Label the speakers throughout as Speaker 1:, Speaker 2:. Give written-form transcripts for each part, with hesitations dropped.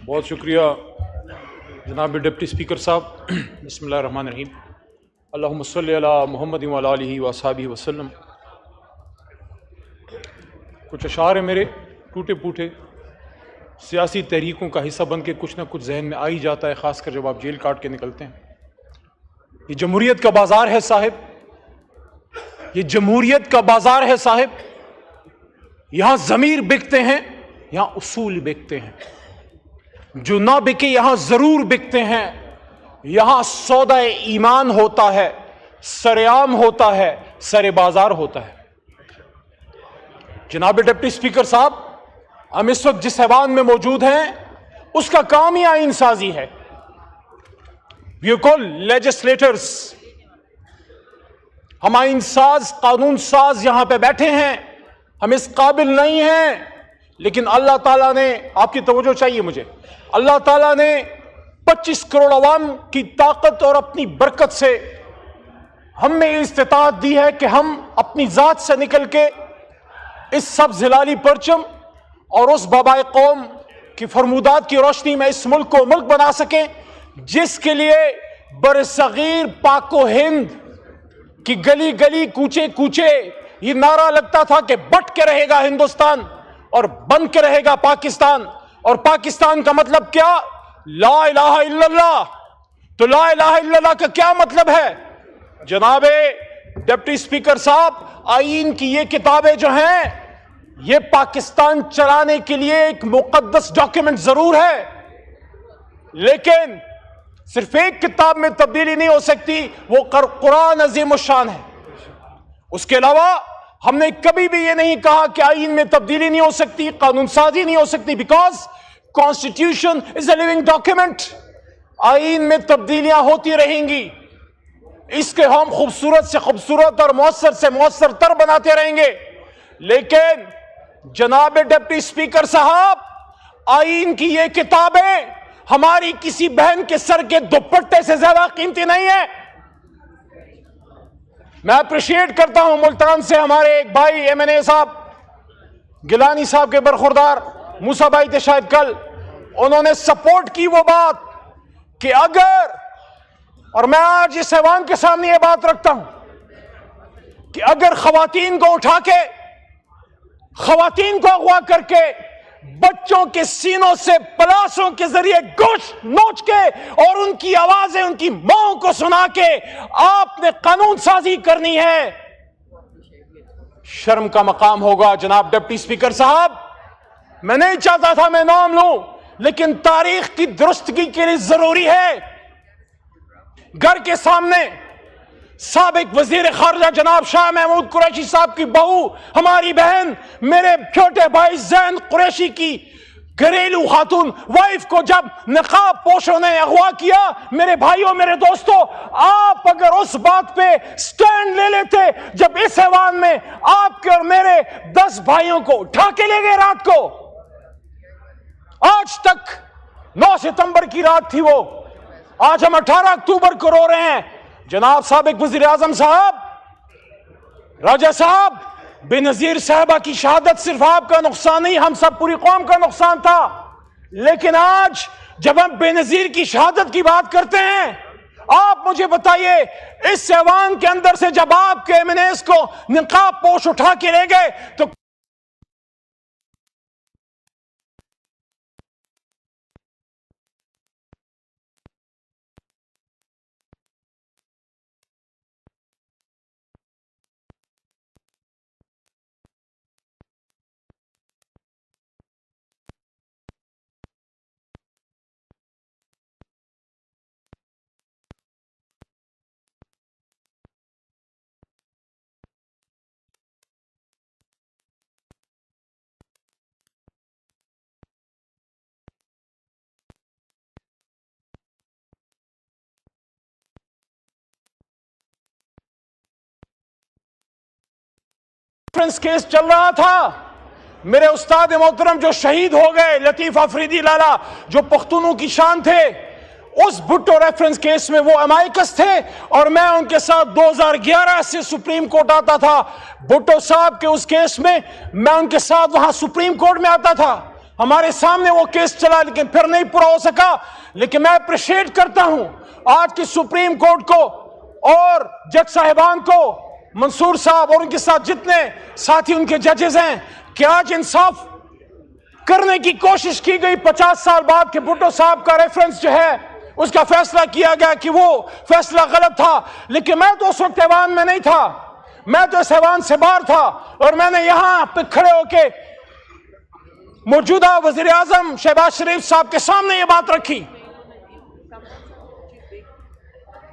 Speaker 1: بہت شکریہ جناب ڈپٹی اسپیکر صاحب. بسم اللہ الرحمن الرحیم. اللہم صلی علی محمد وعلی آلہ وصحبہ وسلم. کچھ اشعار ہیں میرے ٹوٹے پوٹے، سیاسی تحریکوں کا حصہ بن کے کچھ نہ کچھ ذہن میں آ ہی جاتا ہے، خاص کر جب آپ جیل کاٹ کے نکلتے ہیں. یہ جمہوریت کا بازار ہے صاحب، یہ جمہوریت کا بازار ہے صاحب. یہاں ضمیر بکتے ہیں، یہاں اصول بکتے ہیں. جو نہ بکے یہاں ضرور بکتے ہیں. یہاں سودا ایمان ہوتا ہے، سرعام ہوتا ہے، سر بازار ہوتا ہے. جناب ڈپٹی اسپیکر صاحب، ہم اس وقت جس ایوان میں موجود ہیں اس کا کام ہی آئین سازی ہے. We are called legislators. ہم آئین ساز، قانون ساز یہاں پہ بیٹھے ہیں. ہم اس قابل نہیں ہیں، لیکن اللہ تعالیٰ نے، آپ کی توجہ چاہیے مجھے، اللہ تعالیٰ نے 25 کروڑ عوام کی طاقت اور اپنی برکت سے ہم میں استطاعت دی ہے کہ ہم اپنی ذات سے نکل کے اس سبز ہلالی پرچم اور اس بابائے قوم کی فرمودات کی روشنی میں اس ملک کو ملک بنا سکیں، جس کے لیے برصغیر پاک و ہند کی گلی گلی کوچے کوچے یہ نعرہ لگتا تھا کہ بٹ کے رہے گا ہندوستان اور بن کے رہے گا پاکستان. اور پاکستان کا مطلب کیا؟ لا الہ الا اللہ. تو لا الہ الا اللہ کا کیا مطلب ہے؟ جناب ڈپٹی اسپیکر صاحب، آئین کی یہ کتابیں جو ہیں یہ پاکستان چلانے کے لیے ایک مقدس ڈاکیومنٹ ضرور ہے، لیکن صرف ایک کتاب میں تبدیلی نہیں ہو سکتی، وہ قرآن عظیم الشان ہے. اس کے علاوہ ہم نے کبھی بھی یہ نہیں کہا کہ آئین میں تبدیلی نہیں ہو سکتی، قانون سازی نہیں ہو سکتی، because constitution is a living document. آئین میں تبدیلیاں ہوتی رہیں گی، اس کے ہم خوبصورت سے خوبصورت اور مؤثر سے مؤثر تر بناتے رہیں گے. لیکن جناب ڈپٹی اسپیکر صاحب، آئین کی یہ کتابیں ہماری کسی بہن کے سر کے دوپٹے سے زیادہ قیمتی نہیں ہے. میں اپریشیٹ کرتا ہوں ملتان سے ہمارے ایک بھائی ایم این اے صاحب، گیلانی صاحب کے برخوردار موسیٰ بھائی تھے شاید کل، انہوں نے سپورٹ کی وہ بات کہ اگر، اور میں آج اس ایوان کے سامنے یہ بات رکھتا ہوں کہ اگر خواتین کو اٹھا کے، خواتین کو اغوا کر کے بچوں کے سینوں سے پلاسوں کے ذریعے گوشت نوچ کے اور ان کی آوازیں ان کی ماں کو سنا کے آپ نے قانون سازی کرنی ہے، شرم کا مقام ہوگا. جناب ڈپٹی اسپیکر صاحب، میں نہیں چاہتا تھا میں نام لوں، لیکن تاریخ کی درستگی کے لیے ضروری ہے. گھر کے سامنے سابق وزیر خارجہ جناب شاہ محمود قریشی صاحب کی بہو، ہماری بہن، میرے چھوٹے بھائی زین قریشی کی گھریلو خاتون وائف کو جب نقاب پوشوں نے اغوا کیا، میرے بھائیوں، میرے دوستوں، آپ اگر اس بات پہ سٹینڈ لے لیتے جب اس ایوان میں آپ کے اور میرے 10 بھائیوں کو اٹھا کے لے گئے رات کو، آج تک 9 ستمبر کی رات تھی وہ، آج ہم 18 اکتوبر کو رو رہے ہیں. جناب سابق وزیر اعظم صاحب، راجہ صاحب، بے نظیر صاحبہ کی شہادت صرف آپ کا نقصان نہیں، ہم سب پوری قوم کا نقصان تھا. لیکن آج جب ہم بے نظیر کی شہادت کی بات کرتے ہیں، آپ مجھے بتائیے اس ایوان کے اندر سے جب آپ کے ایم این ایز کو نقاب پوش اٹھا کے لے گئے تو ریفرنس کیس چل رہا تھا، میرے استاد محترم جو شہید ہو گئے، لطیف افریدی لالا، جو پختونوں کی شان تھے، اس بھٹو ریفرنس کیس میں وہ امائکس تھے اور میں ان کے ساتھ 2011 سے سپریم کورٹ آتا تھا. بھٹو صاحب کے اس کیس میں میں ان کے ساتھ وہاں سپریم کورٹ میں آتا تھا. ہمارے سامنے وہ کیس چلا لیکن پھر نہیں پورا ہو سکا. لیکن میں اپریشیٹ کرتا ہوں آج کی سپریم کورٹ کو اور جج صاحبان کو, منصور صاحب اور ان کے ساتھ جتنے ساتھی ان کے ججز ہیں, کہ آج انصاف کرنے کی کوشش کی گئی. 50 سال بعد کہ بھٹو صاحب کا ریفرنس جو ہے اس کا فیصلہ کیا گیا کہ وہ فیصلہ غلط تھا. لیکن میں تو اس وقت ایوان میں نہیں تھا, میں تو اس ایوان سے باہر تھا, اور میں نے یہاں پہ کھڑے ہو کے موجودہ وزیر اعظم شہباز شریف صاحب کے سامنے یہ بات رکھی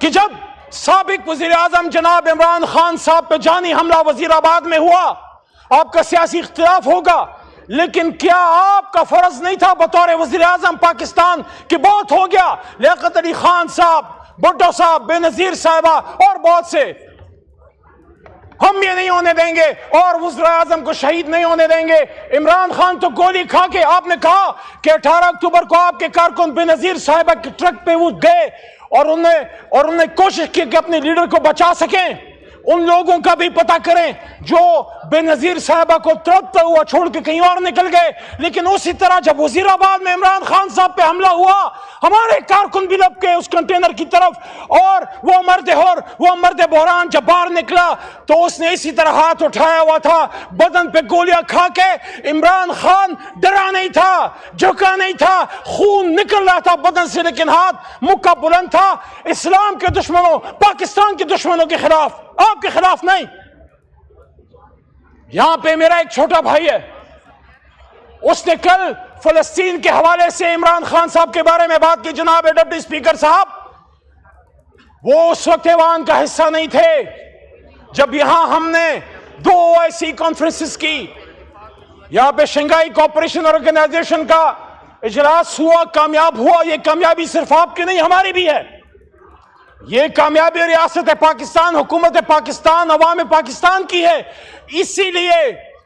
Speaker 1: کہ جب سابق وزیر اعظم جناب عمران خان صاحب پہ جانی حملہ وزیر آباد میں ہوا, آپ کا سیاسی اختلاف ہوگا, لیکن کیا آپ کا فرض نہیں تھا بطور وزیر اعظم پاکستان کہ بہت ہو گیا, لیاقت علی خان صاحب, بھٹو صاحب, بے نظیر صاحبہ اور بہت سے, ہم یہ نہیں ہونے دیں گے اور وزیر اعظم کو شہید نہیں ہونے دیں گے. عمران خان تو گولی کھا کے, آپ نے کہا کہ 18 اکتوبر کو آپ کے کارکن بے نظیر صاحبہ کے ٹرک پہ وہ گئے اور انہوں نے کوشش کی کہ اپنے لیڈر کو بچا سکیں. ان لوگوں کا بھی پتہ کریں جو بے نظیر صاحبہ کو تڑپتا ہوا چھوڑ کے کہیں اور نکل گئے. لیکن اسی طرح جب وزیر آباد میں عمران خان صاحب پہ حملہ ہوا, ہمارے کارکن بھی لپ کے اس کنٹینر کی طرف, اور وہ مرد بحران جب باہر نکلا تو اس نے اسی طرح ہاتھ اٹھایا ہوا تھا, بدن پہ گولیاں کھا کے. عمران خان ڈرا نہیں تھا, جھکا نہیں تھا, خون نکل رہا تھا بدن سے, لیکن ہاتھ مکہ بلند تھا اسلام کے دشمنوں, پاکستان کے دشمنوں کے خلاف, آپ کے خلاف نہیں. یہاں پہ میرا ایک چھوٹا بھائی ہے, اس نے کل فلسطین کے حوالے سے عمران خان صاحب کے بارے میں بات کی. جناب ڈپٹی اسپیکر صاحب, وہ اس وقت ایوان کا حصہ نہیں تھے جب یہاں ہم نے 2 OIC کانفرنسز کی. یہاں پہ شنگھائی کوآپریشن آرگنائزیشن کا اجلاس ہوا, کامیاب ہوا. یہ کامیابی صرف آپ کی نہیں, ہماری بھی ہے. یہ کامیابی ریاست پاکستان, حکومت پاکستان, عوام پاکستان کی ہے. اسی لیے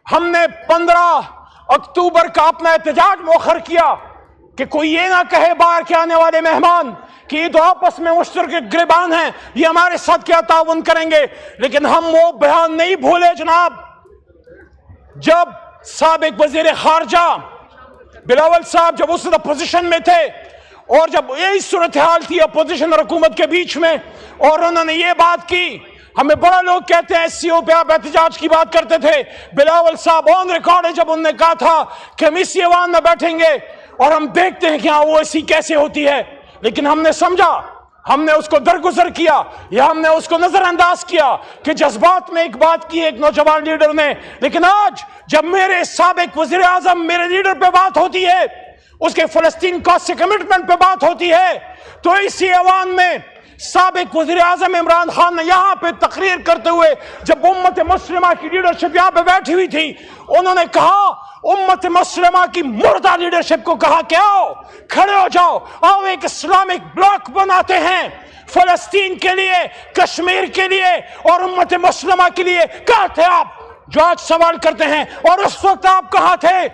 Speaker 1: ہم نے 15 اکتوبر کا اپنا احتجاج مؤخر کیا کہ کوئی یہ نہ کہے باہر کے آنے والے مہمان کہ یہ تو آپس میں مشترک گریبان ہیں, یہ ہمارے ساتھ کیا تعاون کریں گے. لیکن ہم وہ بیان نہیں بھولے جناب, جب سابق وزیر خارجہ بلاول صاحب جب اس اپوزیشن میں تھے, اور جب یہی صورتحال تھی اپوزیشن اور حکومت کے بیچ میں, اور انہوں نے یہ بات کی. ہمیں بڑا لوگ کہتے ہیں SCO پہ آپ احتجاج کی بات کرتے تھے. بلاول صاحب آن ریکارڈ ہے جب انہوں نے کہا تھا کہ ہم اسی ایوان میں بیٹھیں گے اور ہم دیکھتے ہیں کہ ہاں وہ ایسی کیسے ہوتی ہے. لیکن ہم نے سمجھا, ہم نے اس کو درگزر کیا, یا ہم نے اس کو نظر انداز کیا کہ جذبات میں ایک بات کی ایک نوجوان لیڈر نے. لیکن آج جب میرے سابق وزیر اعظم, میرے لیڈر پہ بات ہوتی ہے, اس کے فلسطین کا سے کمٹمنٹ پہ بات ہوتی ہے, تو اسی ایوان میں سابق وزیر اعظم عمران خان نے یہاں پہ تقریر کرتے ہوئے, جب امت مسلمہ کی لیڈرشپ یہاں پہ بیٹھی ہوئی تھی, انہوں نے کہا, امت مسلمہ کی مردہ لیڈرشپ کو کہا کہ آؤ کھڑے ہو جاؤ, آؤ ایک اسلامک بلاک بناتے ہیں فلسطین کے لیے, کشمیر کے لیے اور امت مسلمہ کے لیے. کہاں تھے آپ جو آج سوال کرتے ہیں؟ اور اس وقت آپ کہاں تھے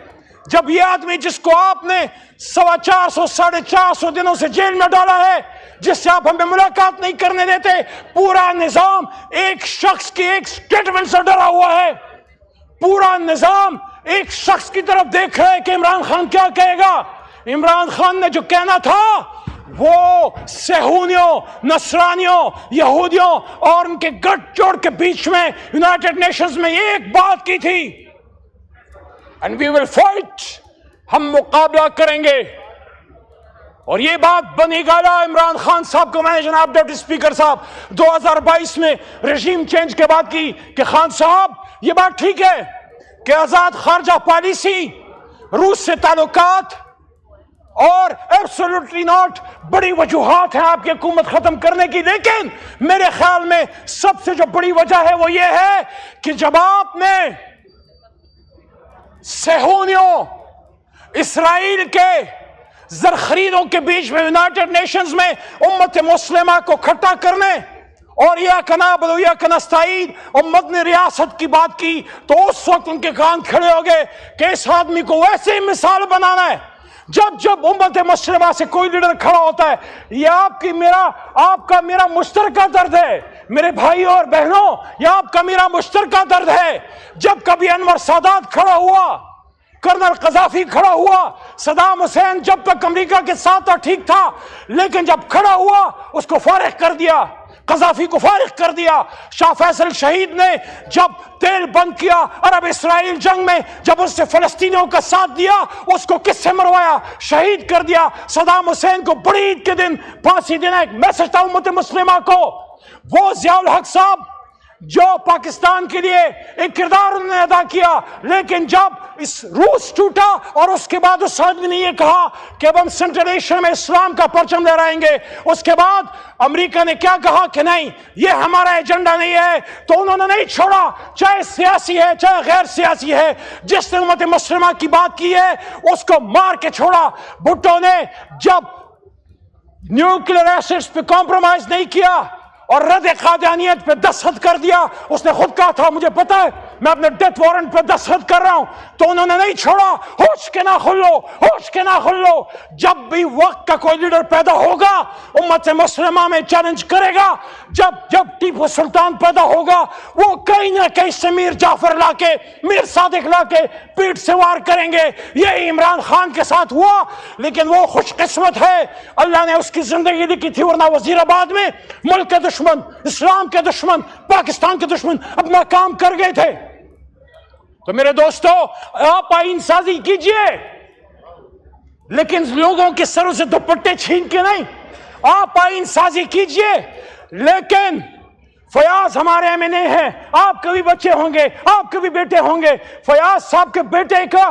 Speaker 1: جب یہ آدمی جس کو آپ نے 450 450 دنوں سے جیل میں ڈالا ہے, جس سے آپ ہمیں ملاقات نہیں کرنے دیتے, پورا نظام ایک شخص کی ایک سٹیٹمنٹ سے ڈرا ہوا ہے, پورا نظام ایک شخص کی طرف دیکھ رہا ہے کہ عمران خان کیا کہے گا. عمران خان نے جو کہنا تھا وہ صہیونیوں, نصرانیوں, یہودیوں اور ان کے گٹھ جوڑ کے بیچ میں یونائٹڈ نیشنز میں ایک بات کی تھی, and we will fight, ہم مقابلہ کریں گے. اور یہ بات بنی گالا عمران خان صاحب کو میں نے جناب ڈپٹی اسپیکر صاحب 2022 میں رژیم چینج کے بعد کی کہ خان صاحب یہ بات ٹھیک ہے کہ آزاد خارجہ پالیسی, روس سے تعلقات اور ایبسولوٹلی ناٹ بڑی وجوہات ہیں آپ کی حکومت ختم کرنے کی, لیکن میرے خیال میں سب سے جو بڑی وجہ ہے وہ یہ ہے کہ جب آپ نے صہیونیوں, اسرائیل کے زرخریدوں کے بیچ میں یونائٹڈ نیشنز میں امت مسلمہ کو کھٹا کرنے اور یا کنابل یا کنستعید اور مدنی ریاست کی بات کی, تو اس وقت ان کے کان کھڑے ہو گئے کہ اس آدمی کو ویسے ہی مثال بنانا ہے. جب امت مسلمہ سے کوئی لیڈر کھڑا ہوتا ہے, یہ آپ کا میرا مشترکہ درد ہے میرے بھائی اور بہنوں, یہ آپ کا میرا مشترکہ درد ہے. جب کبھی انور سادات کھڑا ہوا, کرنل قذافی کھڑا ہوا. صدام حسین جب تک امریکہ کے ساتھ تھا ٹھیک تھا, لیکن جب کھڑا ہوا اس کو فارغ کر دیا, قذافی کو فارغ کر دیا. شاہ فیصل شہید نے جب تیل بند کیا عرب اسرائیل جنگ میں, جب اس نے فلسطینیوں کا ساتھ دیا, اس کو کس سے مروایا؟ شہید کر دیا. صدام حسین کو بڑی عید کے دن پھانسی دینا ایک میسج تھا امت مسلمہ کو. وہ ضیاء الحق صاحب جو پاکستان کے لیے ایک کردار انہوں نے ادا کیا, لیکن جب اس روس ٹوٹا اور اس کے بعد اس آدمی نے یہ کہا کہ اب ہم سینٹرل ایشیا میں اسلام کا پرچم لہرائیں گے, اس کے بعد امریکہ نے کیا کہا کہ نہیں یہ ہمارا ایجنڈا نہیں ہے, تو انہوں نے نہیں چھوڑا, چاہے سیاسی ہے چاہے غیر سیاسی ہے. جس نے امت مسلمہ کی بات کی ہے اس کو مار کے چھوڑا. بھٹو نے جب نیوکلیر ایسڈز پہ کمپرومائز نہیں کیا اور رد قادیانیت پہ دستخط کر دیا, اس نے خود کہا تھا مجھے پتا ہے میں اپنے ڈیتھ وارنٹ پہ دستخط کر رہا ہوں, تو انہوں نے نہیں چھوڑا. ہوش کے نہ کھل لو, ہوش کے نہ کھل لو. جب بھی وقت کا کوئی لیڈر پیدا ہوگا امت مسلمہ میں چیلنج کرے گا. جب ٹیپو سلطان پیدا ہوگا وہ کہیں نہ کہیں سے میر جعفر لا کے, میر صادق لا کے پیٹ سے وار کریں گے. یہی عمران خان کے ساتھ ہوا, لیکن وہ خوش قسمت ہے اللہ نے اس کی زندگی لکھی تھی, ورنہ وزیر آباد میں ملک کے دشمن, اسلام کے دشمن, پاکستان کے دشمن اپنا کام کر گئے تھے. تو میرے دوستو آپ آئین سازی کیجئے, لیکن لوگوں کے سروں سے دوپٹے چھین کے نہیں. آپ آئین سازی کیجئے, لیکن فیاض ہمارے ایم این اے ہیں, آپ کے بھی بچے ہوں گے, آپ کے بھی بیٹے ہوں گے. فیاض صاحب کے بیٹے کا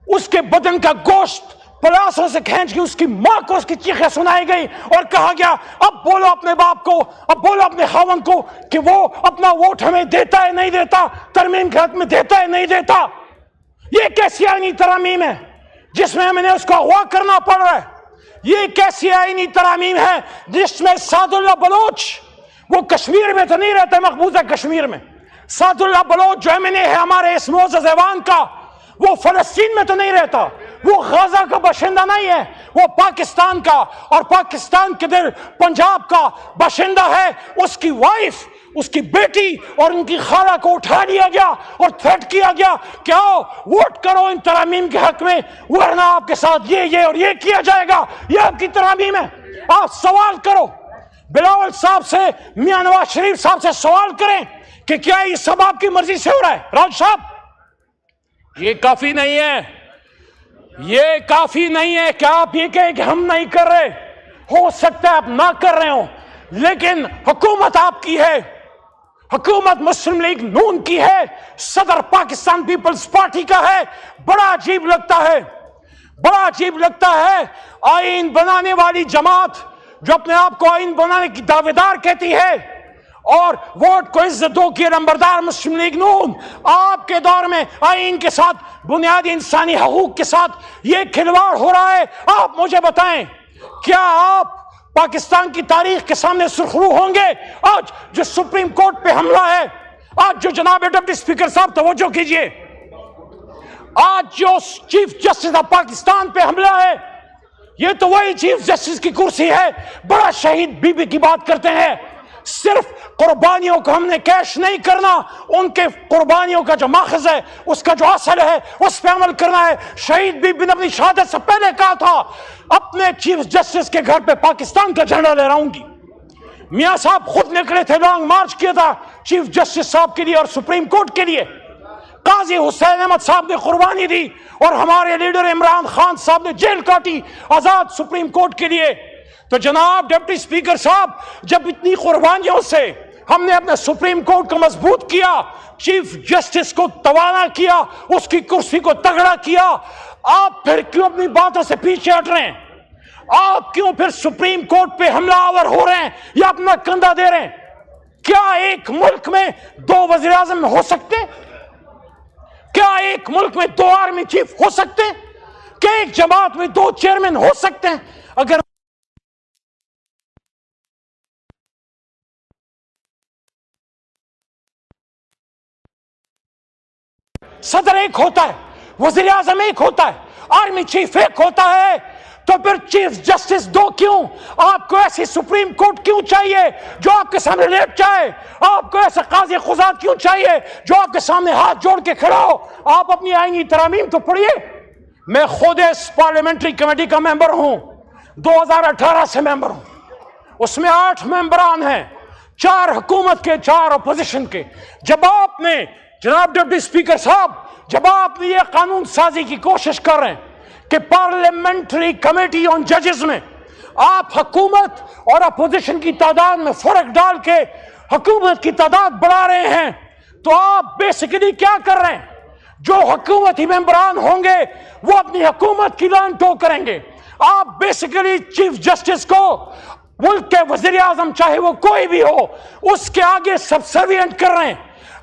Speaker 1: اس کے بدن کا گوشت پلاسوں سے کھینچ کے اس کی ماں کو اس کی چیخیں سنائی گئی اور کہا گیا اب بولو اپنے باپ کو, اب بولو اپنے خاوند کو کہ وہ اپنا ووٹ ہمیں دیتا ہے نہیں دیتا, ترمیم کے حق میں دیتا ہے نہیں دیتا. یہ کیسی آئینی ترامیم ہے جس میں ہمیں اس کو اغوا کرنا پڑ رہا ہے؟ یہ کیسی آئینی ترامیم ہے جس میں سعد اللہ بلوچ, وہ کشمیر میں تو نہیں رہتا, مقبوضہ کشمیر میں, سعد اللہ بلوچ جو ایم این اے ہے ہمارے اس معزز ایوان کا, وہ فلسطین میں تو نہیں رہتا, وہ غزہ کا باشندہ نہیں ہے, وہ پاکستان کا اور پاکستان کے دل پنجاب کا باشندہ ہے. اس کی وائف, اس کی بیٹی اور ان کی خالہ کو اٹھا لیا گیا اور تھریٹ کیا گیا کہ آؤ ووٹ کرو ان ترامیم کے حق میں, ورنہ آپ کے ساتھ یہ اور یہ کیا جائے گا. یہ آپ کی ترامیم ہے. آپ سوال کرو بلاول صاحب سے, میاں نواز شریف صاحب سے سوال کریں کہ کیا یہ سب آپ کی مرضی سے ہو رہا ہے؟ راج صاحب یہ کافی نہیں ہے, یہ کافی نہیں ہے کہ آپ یہ کہیں کہ ہم نہیں کر رہے. ہو سکتا ہے آپ نہ کر رہے ہوں, لیکن حکومت آپ کی ہے, حکومت مسلم لیگ نون کی ہے, صدر پاکستان پیپلز پارٹی کا ہے. بڑا عجیب لگتا ہے, بڑا عجیب لگتا ہے آئین بنانے والی جماعت جو اپنے آپ کو آئین بنانے کی دعوے دار کہتی ہے اور ووٹ کو عزت دو کی نمبردار مسلم لیگ نون, آپ کے دور میں آئین کے ساتھ, بنیادی انسانی حقوق کے ساتھ یہ کھلواڑ ہو رہا ہے. آپ مجھے بتائیں کیا آپ پاکستان کی تاریخ کے سامنے سرخرو ہوں گے آج جو سپریم کورٹ پہ حملہ ہے, آج جو جناب ڈپٹی اسپیکر صاحب توجہ کیجئے, آج جو چیف جسٹس آف پاکستان پہ حملہ ہے, یہ تو وہی چیف جسٹس کی کرسی ہے. بڑا شہید بی بی کی بات کرتے ہیں, صرف قربانیوں کو ہم نے کیش نہیں کرنا, ان کے قربانیوں کا جو ماخذ ہے, اس کا جو اصل ہے, اس پہ عمل کرنا ہے. شہید بی بی نے اپنی شہادت سے پہلے کہا تھا اپنے چیف جسٹس کے گھر پہ پاکستان کا جھنڈا لہراؤں گی. میاں صاحب خود نکلے تھے, لانگ مارچ کیا تھا چیف جسٹس صاحب کے لیے اور سپریم کورٹ کے لیے. قاضی حسین احمد صاحب نے قربانی دی اور ہمارے لیڈر عمران خان صاحب نے جیل کاٹی آزاد سپریم کورٹ کے لیے. تو جناب ڈپٹی اسپیکر صاحب, جب اتنی قربانیوں سے ہم نے اپنے سپریم کورٹ کو مضبوط کیا, چیف جسٹس کو توانا کیا, اس کی کرسی کو تگڑا کیا, آپ پھر کیوں اپنی باتوں سے پیچھے ہٹ رہے ہیں؟ آپ کیوں پھر سپریم کورٹ پہ حملہ آور ہو رہے ہیں یا اپنا کندھا دے رہے ہیں؟ کیا ایک ملک میں 2 وزیر اعظم ہو سکتے؟ کیا ایک ملک میں 2 آرمی چیف ہو سکتے؟ کیا ایک جماعت میں 2 چیئرمین ہو سکتے ہیں؟ اگر صدر ایک ہوتا ہے, وزیر اعظم ایک ہوتا ہے, آرمی چیف ایک ہوتا ہے, تو پھر چیف جسٹس دو کیوں؟ آپ کو ایسی سپریم کورٹ کیوں چاہیے جو آپ کے سامنے لیٹ جائے؟ آپ کو ایسا قاضی قضات کیوں چاہیے جو آپ کے سامنے ہاتھ جوڑ کے کھڑا ہو؟ آپ اپنی آئینی ترامیم تو پڑھیے. میں خود اس پارلیمنٹری کمیٹی کا ممبر ہوں, 2018 سے ممبر ہوں. اس میں 8 ممبران ہیں, 4 حکومت کے, 4 اپوزیشن کے. جب آپ نے جناب ڈپٹی اسپیکر صاحب, جب آپ یہ قانون سازی کی کوشش کر رہے ہیں کہ پارلیمنٹری کمیٹی آن ججز میں آپ حکومت اور اپوزیشن کی تعداد میں فرق ڈال کے حکومت کی تعداد بڑھا رہے ہیں, تو آپ بیسیکلی کیا کر رہے ہیں؟ جو حکومتی ممبران ہوں گے وہ اپنی حکومت کی لان ٹو کریں گے. آپ بیسیکلی چیف جسٹس کو ملک کے وزیر اعظم چاہے وہ کوئی بھی ہو اس کے آگے سبسروینٹ کر رہے ہیں.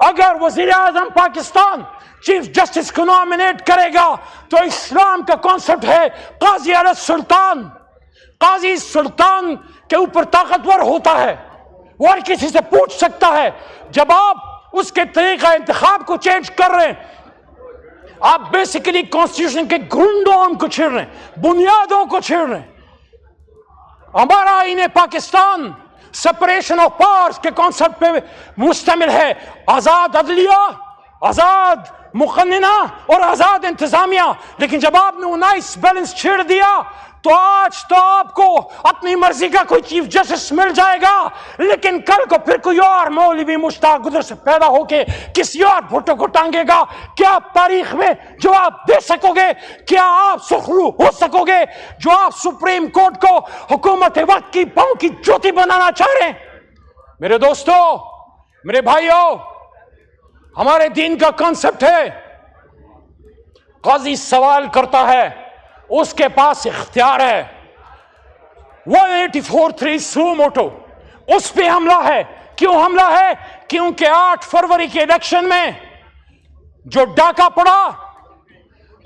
Speaker 1: اگر وزیر اعظم پاکستان چیف جسٹس کو نامینیٹ کرے گا تو اسلام کا کانسیپٹ ہے قاضی علی السلطان. قاضی سلطان کے اوپر طاقتور ہوتا ہے, وہ ہر کسی سے پوچھ سکتا ہے. جب آپ اس کے طریقہ انتخاب کو چینج کر رہے ہیں, آپ بیسیکلی کانسٹیٹیوشن کے گرنڈوں کو چھیڑ رہے ہیں, بنیادوں کو چھیڑ رہے ہیں. ہمارا آئین پاکستان سپریشن آف پاورز کے کانسیپٹ پہ مشتمل ہے. آزاد عدلیہ, آزاد مقننہ اور آزاد انتظامیہ. لیکن جب آپ نے 19 بیلنس چھیڑ دیا تو آج تو آپ کو اپنی مرضی کا کوئی چیف جسٹس مل جائے گا, لیکن کل کو پھر کوئی اور مولوی مشتاق ادھر سے پیدا ہو کے کسی اور بھٹو کو ٹانگے گا. کیا آپ تاریخ میں جواب دے سکو گے؟ کیا آپ سخرو ہو سکو گے جو آپ سپریم کورٹ کو حکومت وقت کی پاؤں کی جوتی بنانا چاہ رہے ہیں؟ میرے دوستو, میرے بھائیوں, ہمارے دین کا کانسیپٹ ہے قاضی سوال کرتا ہے, اس کے پاس اختیار ہے. 184(3) سو موٹو اس پہ حملہ ہے. کیوں حملہ ہے؟ کیونکہ 8 فروری کے الیکشن میں جو ڈاکہ پڑا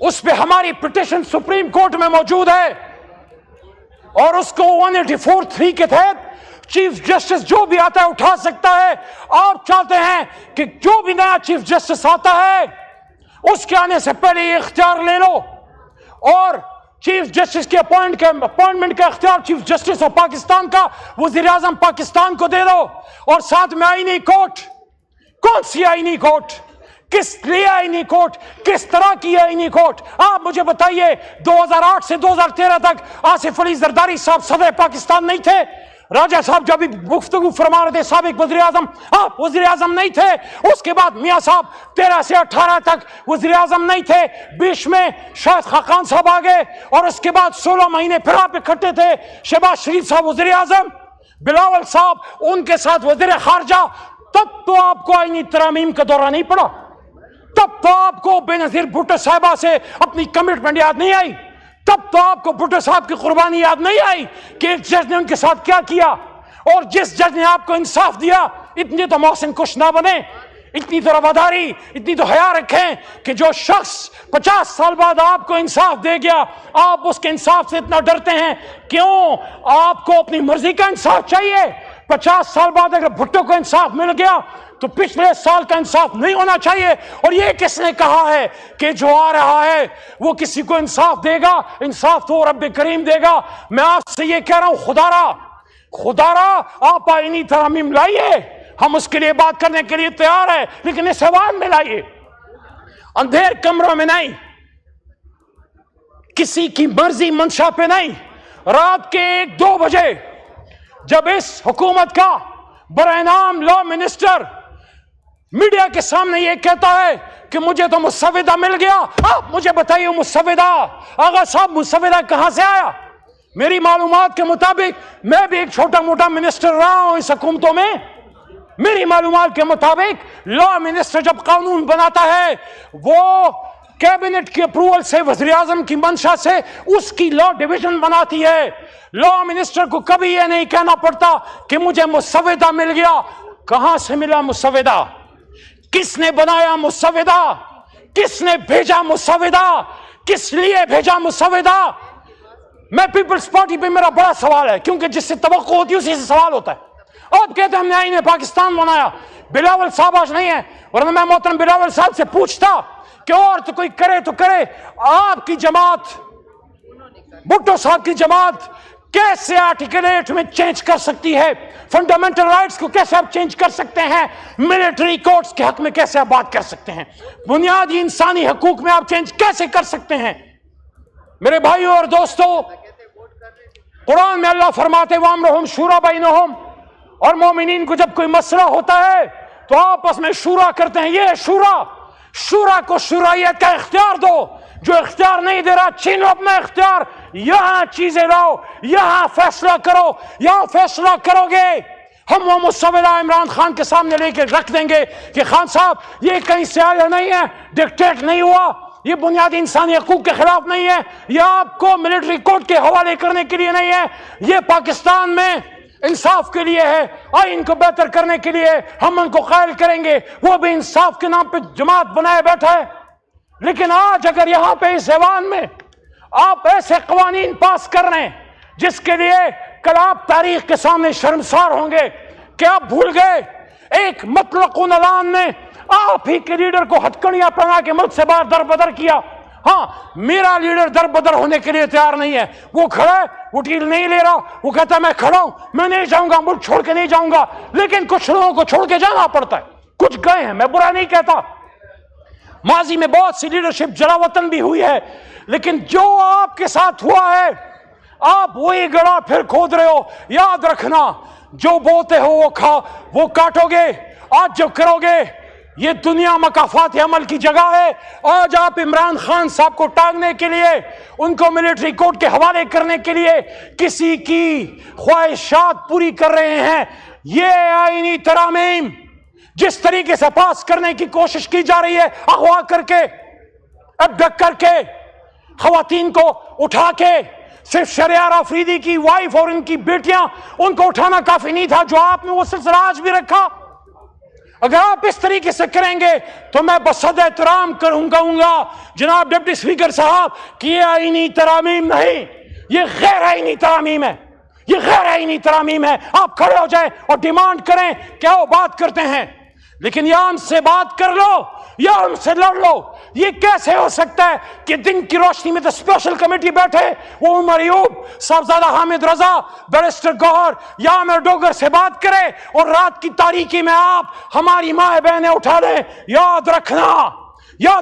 Speaker 1: اس پہ ہماری پٹیشن سپریم کورٹ میں موجود ہے, اور اس کو 184(3) کے تحت چیف جسٹس جو بھی آتا ہے اٹھا سکتا ہے. آپ چاہتے ہیں کہ جو بھی نیا چیف جسٹس آتا ہے اس کے آنے سے پہلے یہ اختیار لے لو, اور چیف جسٹس کے اپوائنٹمنٹ کا اختیار چیف جسٹس آف پاکستان کا وزیر اعظم پاکستان کو دے دو, اور ساتھ میں آئینی کورٹ. کون سی آئینی کورٹ؟ کس لیے آئینی کورٹ؟ کس طرح کی آئینی کورٹ؟ آپ مجھے بتائیے, 2008 سے 2013 تک آصف علی زرداری صاحب صدر پاکستان نہیں تھے؟ راجہ صاحب جب گفتگو فرما رہے تھے سابق وزیر اعظم, آپ وزیر اعظم نہیں تھے. اس کے بعد میاں صاحب 13 سے 18 تک وزیر اعظم نہیں تھے. بیچ میں شاہد خاقان صاحب آ گئے, اور اس کے بعد 16 مہینے پھر آپ اکٹھے تھے. شہباز شریف صاحب وزیر اعظم, بلاول صاحب ان کے ساتھ وزیر خارجہ. تب تو آپ کو آئینی ترامیم کا دورہ نہیں پڑا, تب تو آپ کو بے نظیر بھٹو صاحبہ سے اپنی کمٹمنٹ یاد نہیں آئی, تب تو آپ کو بھٹو صاحب کی قربانی یاد نہیں آئی کہ ایک جج نے ان کے ساتھ کیا کیا. اور جس جج نے آپ کو انصاف دیا, اتنی تو محسن کش نہ بنے, اتنی تو رواداری, اتنی تو حیا رکھیں کہ جو شخص 50 سال بعد آپ کو انصاف دے گیا, آپ اس کے انصاف سے اتنا ڈرتے ہیں. کیوں؟ آپ کو اپنی مرضی کا انصاف چاہیے. 50 سال بعد اگر بھٹو کو انصاف مل گیا تو پچھلے سال کا انصاف نہیں ہونا چاہیے. اور یہ کس نے کہا ہے کہ جو آ رہا ہے وہ کسی کو انصاف دے گا؟ انصاف تو رب کریم دے گا. میں آپ سے یہ کہہ رہا ہوں, خدا را آپ آئینی ترامیم لائیے, ہم اس کے لیے بات کرنے کے لیے تیار ہیں, لیکن اس ایوان میں لائیے, اندھیر کمروں میں نہیں, کسی کی مرضی منشا پہ نہیں. رات کے 1-2 بجے جب اس حکومت کا برائے نام لا منسٹر میڈیا کے سامنے یہ کہتا ہے کہ مجھے تو مسودہ مل گیا, آپ مجھے بتائیے مسودہ, آغا صاحب مسودہ کہاں سے آیا؟ میری معلومات کے مطابق, میں بھی ایک چھوٹا موٹا منسٹر رہا ہوں اس حکومتوں میں, میری معلومات کے مطابق لا منسٹر جب قانون بناتا ہے وہ کیبنٹ کی اپروول سے, وزیر اعظم کی منشا سے اس کی لا ڈویژن بناتی ہے. لا منسٹر کو کبھی یہ نہیں کہنا پڑتا کہ مجھے مسودہ مل گیا. کہاں سے ملا مسودہ؟ کس نے بنایا مسودہ؟ کس نے بھیجا مسودہ؟ کس لیے بھیجا مسودہ؟ میں پیپلز پارٹی پہ میرا بڑا سوال ہے, کیونکہ جس سے توقع ہوتی ہے اسی سے سوال ہوتا ہے. آپ کہتے ہیں ہم نے آئین پاکستان بنایا, بلاول صاحب آج نہیں ہے, ورنہ میں محترم بلاول صاحب سے پوچھتا کہ اور تو کوئی کرے تو کرے. آپ کی جماعت بھٹو صاحب کی جماعت کیسے آرٹیکل 8 میں چینج کر سکتی ہے؟ فنڈامنٹل رائٹس کو کیسے آپ چینج کر سکتے ہیں؟ ملٹری کورٹس کے حق میں کیسے آپ بات کر سکتے ہیں؟ بنیادی انسانی حقوق میں آپ چینج کیسے کر سکتے ہیں؟ میرے بھائیوں اور دوستو، قرآن میں اللہ فرماتے وَأَمْرُهُمْ شُورَىٰ بَيْنَهُمْ، اور مومنین کو جب کوئی مسئلہ ہوتا ہے تو آپس میں شورا کرتے ہیں. یہ شورا کو شورائیت کا اختیار دو. جو اختیار نہیں دے رہا چھینو اپنا اختیار. یہاں چیزیں لاؤ، یہاں فیصلہ کرو. یہاں فیصلہ کرو گے ہم وہ مسودہ عمران خان کے سامنے لے کے رکھ دیں گے کہ خان صاحب یہ کہیں سے آیا نہیں ہے، ڈکٹیٹ نہیں ہوا، یہ بنیادی انسانی حقوق کے خلاف نہیں ہے، یہ آپ کو ملٹری کورٹ کے حوالے کرنے کے لیے نہیں ہے، یہ پاکستان میں انصاف کے لیے ہے، آئین کو بہتر کرنے کے لیے ہم ان کو قائل کریں گے. وہ بھی انصاف کے نام پہ جماعت بنائے بیٹھا ہے. لیکن آج اگر یہاں پہ اس ایوان میں آپ ایسے قوانین پاس کر رہے ہیں جس کے لیے کل آپ تاریخ کے سامنے شرمسار ہوں گے کہ آپ بھول گئے ایک مطلق اعلان نے آپ ہی کے لیڈر کو ہتھکڑیاں پہنا کے ملک سے باہر در بدر کیا. ہاں، میرا لیڈر در بدر ہونے کے لیے تیار نہیں ہے. وہ کھڑا ہے، وہ ڈیل نہیں لے رہا، وہ کہتا ہے میں کھڑا ہوں، میں نہیں جاؤں گا، ملک چھوڑ کے نہیں جاؤں گا. لیکن کچھ لوگوں کو چھوڑ کے جانا پڑتا ہے. کچھ گئے ہیں، میں برا نہیں کہتا، ماضی میں بہت سی لیڈرشپ جلا وطن بھی ہوئی ہے. لیکن جو آپ کے ساتھ ہوا ہے آپ وہی گڑا پھر کھود رہے ہو. یاد رکھنا، جو بوتے ہو وہ کاٹو گے. آج جو کرو گے یہ دنیا مکافات عمل کی جگہ ہے. آج آپ عمران خان صاحب کو ٹانگنے کے لیے، ان کو ملٹری کورٹ کے حوالے کرنے کے لیے کسی کی خواہشات پوری کر رہے ہیں. یہ آئینی ترامیم جس طریقے سے پاس کرنے کی کوشش کی جا رہی ہے، اغوا کر کے، ابڈکٹ کر کے، خواتین کو اٹھا کے، صرف شہریار آفریدی کی وائف اور ان کی بیٹیاں، ان کو اٹھانا کافی نہیں تھا. جو آپ نے وہ سلسلہ آج بھی رکھا. اگر آپ اس طریقے سے کریں گے تو میں بصد احترام کہوں گا جناب ڈپٹی اسپیکر صاحب کہ یہ آئینی ترامیم نہیں، یہ غیر آئینی ترامیم ہے. یہ غیر آئینی ترامیم ہے. آپ کھڑے ہو جائیں اور ڈیمانڈ کریں، کیا وہ بات کرتے ہیں، لیکن یا ہم سے بات کر لو یا ہم سے لڑ لو. یہ کیسے ہو سکتا ہے کہ دن کی روشنی میں تو اسپیشل کمیٹی بیٹھے، وہ عمر ایوب، صاحبزادہ حامد رضا، بیرسٹر گوہر یا عامر ڈوگر سے بات کرے اور رات کی تاریکی میں آپ ہماری ماں بہنیں اٹھا لیں. یاد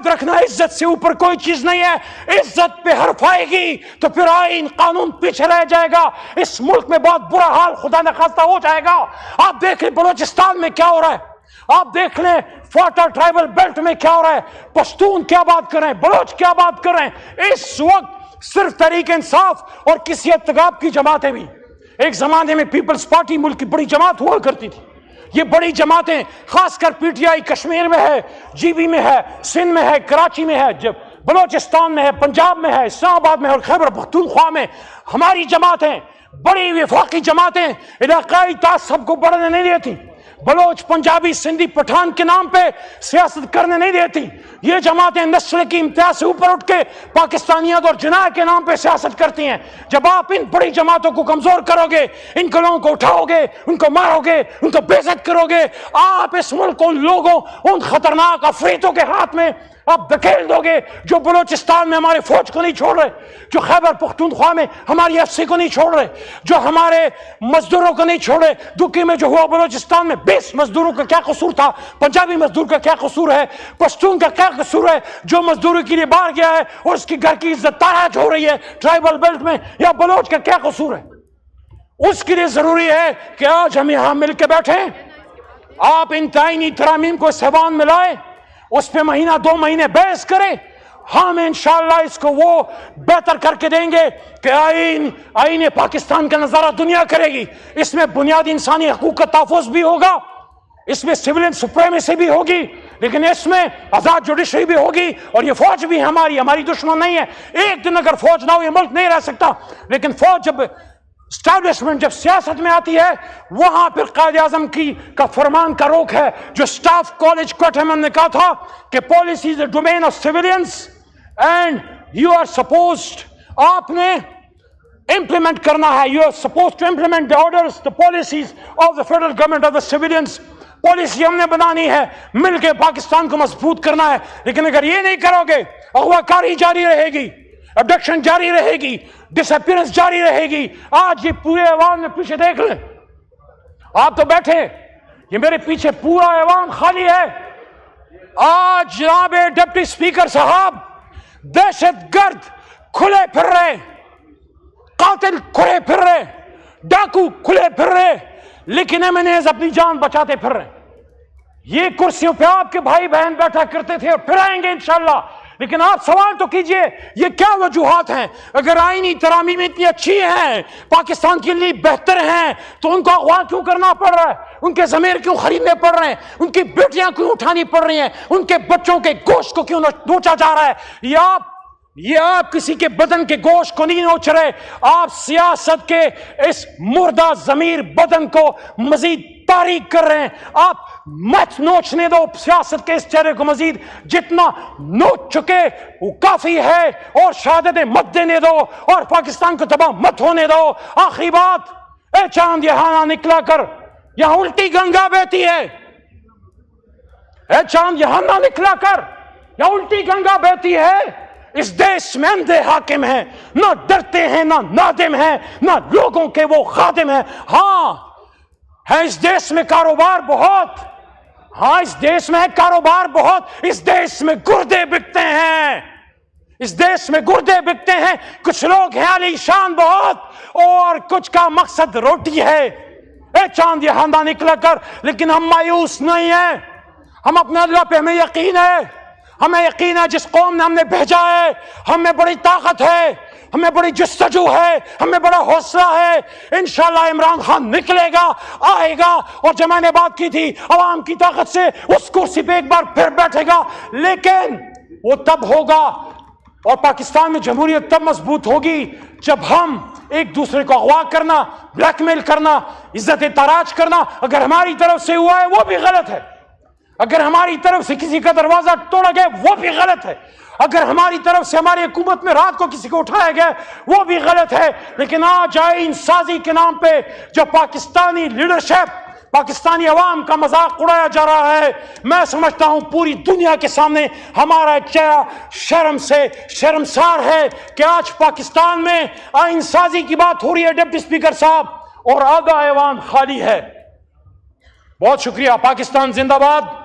Speaker 1: رکھنا عزت سے اوپر کوئی چیز نہیں ہے. عزت پہ حرف آئے گی تو پھر آئین قانون پیچھے رہ جائے گا. اس ملک میں بہت برا حال خدا نخواستہ ہو جائے گا. آپ دیکھ لیں بلوچستان میں کیا ہو رہا ہے، آپ دیکھ لیں فاٹا ٹرائبل بیلٹ میں کیا ہو رہا ہے. پشتون کیا بات کر رہے ہیں، بلوچ کیا بات کر رہے ہیں. اس وقت صرف تحریک انصاف اور کسی اتغاب کی جماعتیں بھی، ایک زمانے میں پیپلز پارٹی ملک کی بڑی جماعت ہوا کرتی تھی. یہ بڑی جماعتیں خاص کر پی ٹی آئی کشمیر میں ہے، جی بی میں ہے، سندھ میں ہے، کراچی میں ہے، جب بلوچستان میں ہے، پنجاب میں ہے، اسلام آباد میں ہے اور خیبر پختونخوا میں ہماری جماعتیں، بڑی وفاقی جماعتیں علاقائی تعصب کو بڑھنے نہیں دیتی. بلوچ، پنجابی، سندھی، پٹھان کے نام پہ سیاست کرنے نہیں دیتی. یہ جماعتیں نسل کی امتیاز سے اوپر اٹھ کے پاکستانیت اور جناح کے نام پہ سیاست کرتی ہیں. جب آپ ان بڑی جماعتوں کو کمزور کرو گے، ان کو لوگوں کو اٹھاؤ گے، ان کو مارو گے، ان کو بے عزت کرو گے، آپ اس ملک کو ان لوگوں، ان خطرناک عفریتوں کے ہاتھ میں آپ دھکیل دو گے جو بلوچستان میں ہمارے فوج کو نہیں چھوڑ رہے، جو خیبر پختونخوا میں ہماری ایف سی کو نہیں چھوڑ رہے، جو ہمارے مزدوروں کو نہیں چھوڑ رہے. دکی میں جو ہوا بلوچستان میں 20 مزدوروں کا کیا قصور تھا، پنجابی مزدور کا کیا قصور ہے، پشتون کا کیا قصور ہے جو مزدوری کے لیے باہر گیا ہے اور اس کی گھر کی عزت تاراج ہو رہی ہے ٹرائبل بیلٹ میں، یا بلوچ کا کیا قصور ہے. اس کے لیے ضروری ہے کہ آج ہم یہاں مل کے بیٹھیں. آپ ان آئینی ترامیم کو اس ایوان میں لائیں، اس پہ مہینہ 2 مہینے بحث کریں. ہم انشاءاللہ اس کو وہ بہتر کر کے دیں گے کہ آئین پاکستان کا نظارہ دنیا کرے گی. اس میں بنیادی انسانی حقوق کا تحفظ بھی ہوگا، اس میں سویلین سپریمیسی بھی ہوگی، لیکن اس میں آزاد جوڈیشری بھی ہوگی. اور یہ فوج بھی ہماری دشمن نہیں ہے. ایک دن اگر فوج نہ ہو یہ ملک نہیں رہ سکتا. لیکن فوج جب اسٹیبلشمنٹ، جب سیاست میں آتی ہے، وہاں پھر قائد اعظم کا فرمان کا روک ہے. جو اسٹاف کالج کوئٹہ میں نے کہا تھا کہ policy is a domain of surveillance and you are supposed, آپ نے امپلیمنٹ کرنا ہے. You are supposed to implement the orders, the policies of the federal government of the civilians. Policy ہم نے بنانی ہے، مل کے پاکستان کو مضبوط کرنا ہے. لیکن اگر یہ نہیں کرو گے اغوا کاری جاری رہے گی، ابڈکشن جاری رہے گی، ڈس اپیئرنس جاری رہے گی. آج یہ پورے ایوان میں پیچھے دیکھ لیں، آپ تو بیٹھے، یہ میرے پیچھے پورا ایوان خالی ہے. آج جناب ڈپٹی اسپیکر صاحب، دہشت گرد کھلے پھر رہے، قاتل کھلے پھر رہے، ڈاکو کھلے پھر رہے، لیکن ایمنیز اپنی جان بچاتے پھر رہے. یہ کرسیوں پہ آپ کے بھائی بہن بیٹھا کرتے تھے اور پھر آئیں گے انشاءاللہ. لیکن آپ سوال تو کیجئے، یہ کیا وجوہات ہیں؟ اگر آئینی ترامیم اتنی اچھی ہیں، پاکستان کے لیے بہتر ہیں، تو ان کو اغوا کیوں کرنا پڑ رہا ہے؟ ان کے ضمیر کیوں خریدنے پڑ رہے ہیں؟ ان کی بیٹیاں کیوں اٹھانی پڑ رہی ہیں؟ ان کے بچوں کے گوشت کو کیوں نوچا جا رہا ہے؟ یہ آپ کسی کے بدن کے گوشت کو نہیں نوچ رہے، آپ سیاست کے اس مردہ ضمیر بدن کو مزید تاریک کر رہے ہیں. آپ مت نوچنے دو سیاست کے اس چہرے کو، مزید جتنا نوچ چکے وہ کافی ہے، اور شہادتیں مت دینے دو اور پاکستان کو تباہ مت ہونے دو. آخری بات، اے چاند یہاں نہ نکلا کر، یہاں الٹی گنگا بہتی ہے. اے چاند یہاں نہ نکلا کر، یہاں الٹی گنگا بہتی ہے. اس دیش میں اندھے حاکم ہیں، نہ ڈرتے ہیں، نہ نادم ہیں، نہ لوگوں کے وہ خادم ہیں. ہاں ہے اس دیش میں کاروبار بہت، ہاں اس دیش میں ہے کاروبار بہت. اس دیش میں گردے بکتے ہیں، اس دیش میں گردے بکتے ہیں. کچھ لوگ ہیں علی شان بہت، اور کچھ کا مقصد روٹی ہے. اے چاند یہاں نہ نکلا کر. لیکن ہم مایوس نہیں ہیں، ہم اپنے اللہ پہ ہمیں یقین ہے. ہمیں یقین ہے جس قوم نے ہم نے بھیجا ہے، ہمیں بڑی طاقت ہے، ہمیں بڑی جستجو ہے، ہمیں بڑا حوصلہ ہے. انشاءاللہ عمران خان نکلے گا، آئے گا، اور جو میں نے بات کی تھی عوام کی طاقت سے اس کرسی پہ ایک بار پھر بیٹھے گا. لیکن وہ تب ہوگا، اور پاکستان میں جمہوریت تب مضبوط ہوگی جب ہم ایک دوسرے کو اغوا کرنا، بلیک میل کرنا، عزت تاراج کرنا اگر ہماری طرف سے ہوا ہے وہ بھی غلط ہے. اگر ہماری طرف سے کسی کا دروازہ توڑا گیا وہ بھی غلط ہے. اگر ہماری طرف سے ہماری حکومت میں رات کو کسی کو اٹھایا گیا وہ بھی غلط ہے. لیکن آج آئین سازی کے نام پہ جو پاکستانی لیڈرشپ، پاکستانی عوام کا مذاق اڑایا جا رہا ہے، میں سمجھتا ہوں پوری دنیا کے سامنے ہمارا چہرہ شرم سے شرمسار ہے کہ آج پاکستان میں آئین سازی کی بات ہو رہی ہے ڈپٹی اسپیکر صاحب، اور آدھا ایوان خالی ہے. بہت شکریہ. پاکستان زندہ باد.